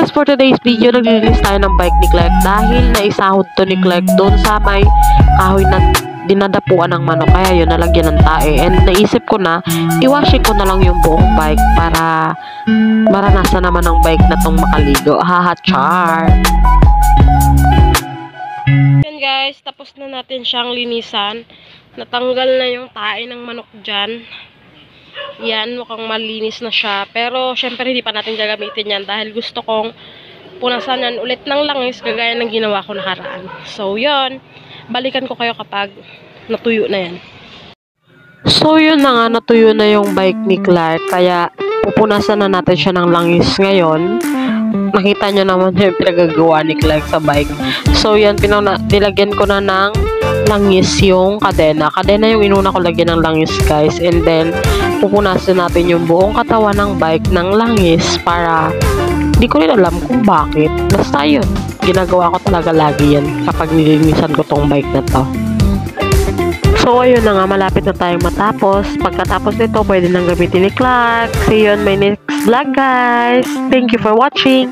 guys, for today's video, naglilinis tayo ng bike ni Clark dahil naisahod to ni Clark doon sa may kahoy na dinadapuan ng manok. Kaya yun, nalagyan ng tae. And naisip ko na, iwashing ko na lang yung buong bike para maranasan naman ng bike na tong makaligo. Haha, char! Yan guys, tapos na natin siyang linisan. Natanggal na yung tae ng manok dyan. Yan, mukhang malinis na siya. Pero, syempre, hindi pa natin gagamitin yan dahil gusto kong punasan yan ulit ng langis kagaya ng ginawa ko nakaraan. So, yun. Balikan ko kayo kapag natuyo na yan. So, yun na nga. Natuyo na yung bike ni Clark. Kaya, pupunasan na natin siya ng langis ngayon. Nakita nyo naman yung pinagagawa ni Clark sa bike. So, yan. Nilagyan ko na ng langis yung kadena. Kadena yung inuna ko lagyan ng langis, guys. And then, pupunasan natin yung buong katawan ng bike ng langis para di ko rin alam kung bakit. Basta yun. Ginagawa ko talaga lagi yan kapag nilinisan ko tong bike na to. So, ayun na nga. Malapit na tayong matapos. Pagkatapos nito, pwede nang gamitin ni Clark. See you on my next vlog, guys. Thank you for watching.